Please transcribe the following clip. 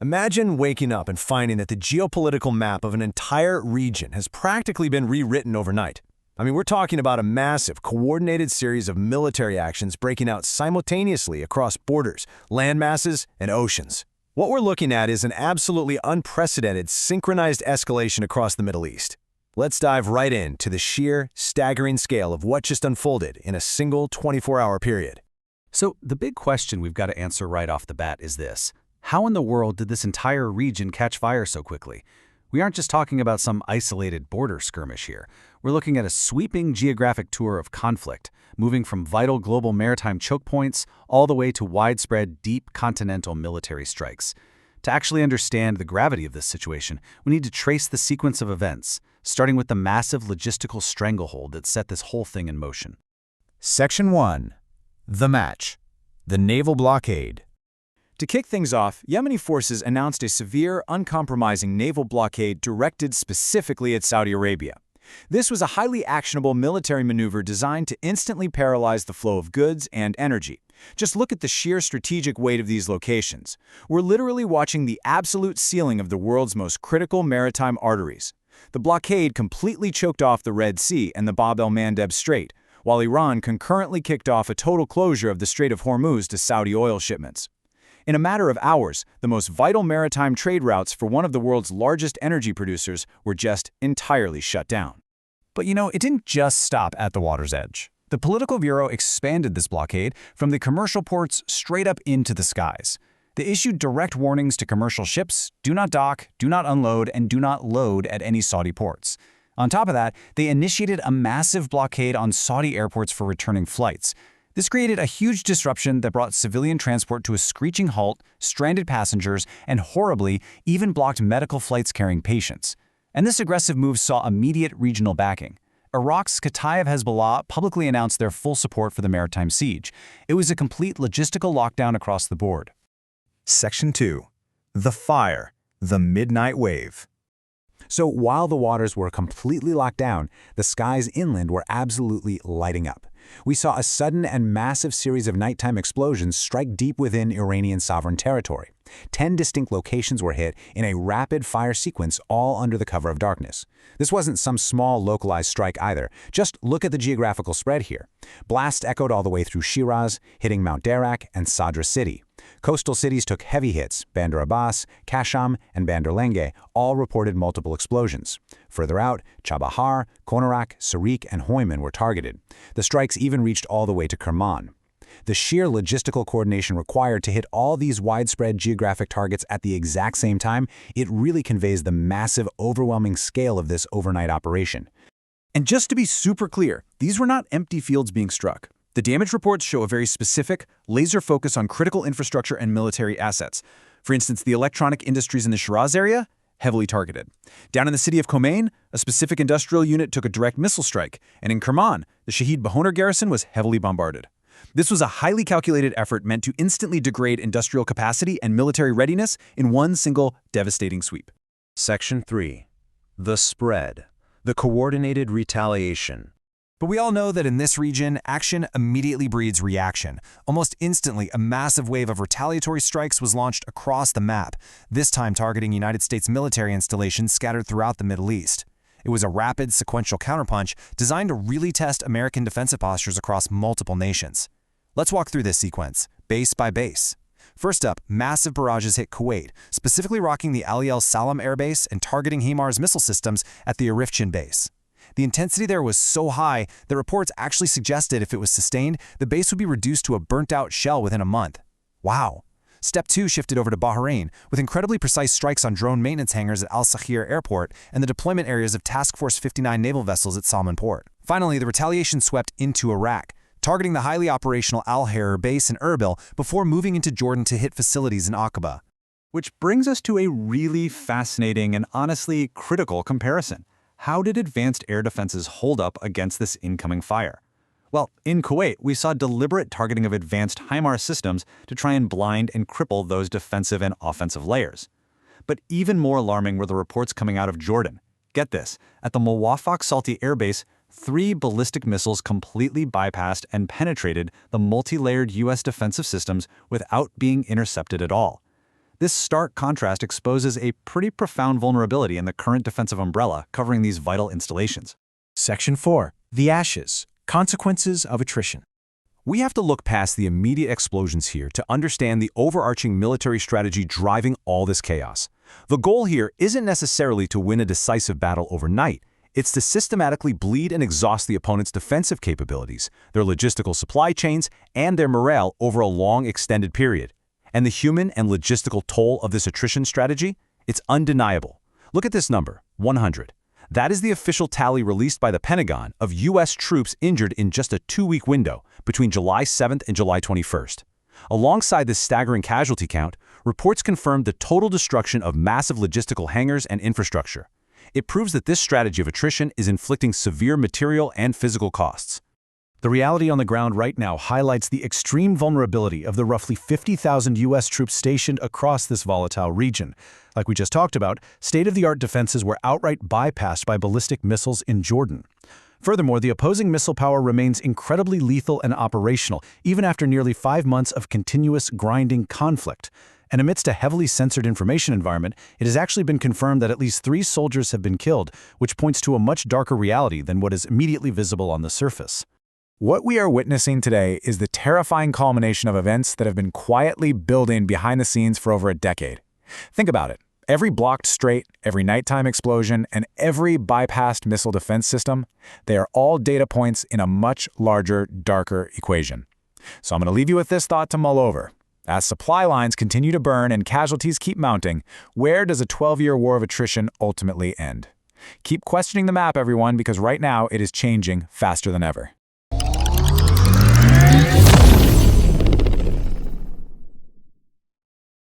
Imagine waking up and finding that the geopolitical map of an entire region has practically been rewritten overnight. We're talking about a massive, coordinated series of military actions breaking out simultaneously across borders, land masses, and oceans. What we're looking at is an absolutely unprecedented, synchronized escalation across the Middle East. Let's dive right into the sheer, staggering scale of what just unfolded in a single 24-hour period. So the big question we've got to answer right off the bat is this. How in the world did this entire region catch fire so quickly? We aren't just talking about some isolated border skirmish here. We're looking at a sweeping geographic tour of conflict, moving from vital global maritime choke points all the way to widespread, deep continental military strikes. To actually understand the gravity of this situation, we need to trace the sequence of events, starting with the massive logistical stranglehold that set this whole thing in motion. Section 1. The Match. The Naval Blockade. To kick things off, Yemeni forces announced a severe, uncompromising naval blockade directed specifically at Saudi Arabia. This was a highly actionable military maneuver designed to instantly paralyze the flow of goods and energy. Just look at the sheer strategic weight of these locations. We're literally watching the absolute sealing of the world's most critical maritime arteries. The blockade completely choked off the Red Sea and the Bab el-Mandeb Strait, while Iran concurrently kicked off a total closure of the Strait of Hormuz to Saudi oil shipments. In a matter of hours, the most vital maritime trade routes for one of the world's largest energy producers were just entirely shut down. But it didn't just stop at the water's edge. The Political Bureau expanded this blockade from the commercial ports straight up into the skies. They issued direct warnings to commercial ships: do not dock, do not unload, and do not load at any Saudi ports. On top of that, they initiated a massive blockade on Saudi airports for returning flights. This created a huge disruption that brought civilian transport to a screeching halt, stranded passengers, and horribly, even blocked medical flights carrying patients. And this aggressive move saw immediate regional backing. Iraq's Kataib Hezbollah publicly announced their full support for the maritime siege. It was a complete logistical lockdown across the board. Section 2. The Fire. The Midnight Wave. So while the waters were completely locked down, the skies inland were absolutely lighting up. We saw a sudden and massive series of nighttime explosions strike deep within Iranian sovereign territory. 10 distinct locations were hit in a rapid-fire sequence, all under the cover of darkness. This wasn't some small localized strike either. Just look at the geographical spread here. Blasts echoed all the way through Shiraz, hitting Mount Darak and Sadr City. Coastal cities took heavy hits. Bandar Abbas, Kasham, and Bandar Lenge all reported multiple explosions. Further out, Chabahar, Konarak, Sarik, and Hoyman were targeted. The strikes even reached all the way to Kerman. The sheer logistical coordination required to hit all these widespread geographic targets at the exact same time, it really conveys the massive, overwhelming scale of this overnight operation. And just to be super clear, these were not empty fields being struck. The damage reports show a very specific, laser focus on critical infrastructure and military assets. For instance, the electronic industries in the Shiraz area, heavily targeted. Down in the city of Khomein, a specific industrial unit took a direct missile strike, and in Kerman, the Shahid Bahonar garrison was heavily bombarded. This was a highly calculated effort meant to instantly degrade industrial capacity and military readiness in one single devastating sweep. Section 3. The Spread. The Coordinated Retaliation. But we all know that in this region, action immediately breeds reaction. Almost instantly, a massive wave of retaliatory strikes was launched across the map, this time targeting United States military installations scattered throughout the Middle East. It was a rapid, sequential counterpunch designed to really test American defensive postures across multiple nations. Let's walk through this sequence, base by base. First up, massive barrages hit Kuwait, specifically rocking the Ali El Salam Air Base and targeting HIMARS missile systems at the Arifchin base. The intensity there was so high that reports actually suggested if it was sustained, the base would be reduced to a burnt-out shell within a month. Wow. Step 2 shifted over to Bahrain, with incredibly precise strikes on drone maintenance hangars at Al Sakhir Airport and the deployment areas of Task Force 59 naval vessels at Salman Port. Finally, the retaliation swept into Iraq, targeting the highly operational Al-Harar base in Erbil before moving into Jordan to hit facilities in Aqaba. Which brings us to a really fascinating and honestly critical comparison. How did advanced air defenses hold up against this incoming fire? Well, in Kuwait, we saw deliberate targeting of advanced HIMARS systems to try and blind and cripple those defensive and offensive layers. But even more alarming were the reports coming out of Jordan. Get this, at the Muwafaq Salti Air Base, 3 ballistic missiles completely bypassed and penetrated the multi-layered U.S. defensive systems without being intercepted at all. This stark contrast exposes a pretty profound vulnerability in the current defensive umbrella covering these vital installations. Section 4. The Ashes. Consequences of Attrition. We have to look past the immediate explosions here to understand the overarching military strategy driving all this chaos. The goal here isn't necessarily to win a decisive battle overnight. It's to systematically bleed and exhaust the opponent's defensive capabilities, their logistical supply chains, and their morale over a long, extended period. And the human and logistical toll of this attrition strategy? It's undeniable. Look at this number, 100. That is the official tally released by the Pentagon of U.S. troops injured in just a 2-week window between July 7th and July 21st. Alongside this staggering casualty count, reports confirmed the total destruction of massive logistical hangars and infrastructure. It proves that this strategy of attrition is inflicting severe material and physical costs. The reality on the ground right now highlights the extreme vulnerability of the roughly 50,000 U.S. troops stationed across this volatile region. Like we just talked about, state-of-the-art defenses were outright bypassed by ballistic missiles in Jordan. Furthermore, the opposing missile power remains incredibly lethal and operational, even after nearly 5 months of continuous, grinding conflict. And amidst a heavily censored information environment, it has actually been confirmed that at least 3 soldiers have been killed, which points to a much darker reality than what is immediately visible on the surface. What we are witnessing today is the terrifying culmination of events that have been quietly building behind the scenes for over a decade. Think about it. Every blocked strait, every nighttime explosion, and every bypassed missile defense system, they are all data points in a much larger, darker equation. So I'm going to leave you with this thought to mull over. As supply lines continue to burn and casualties keep mounting, where does a 12-year war of attrition ultimately end? Keep questioning the map, everyone, because right now it is changing faster than ever.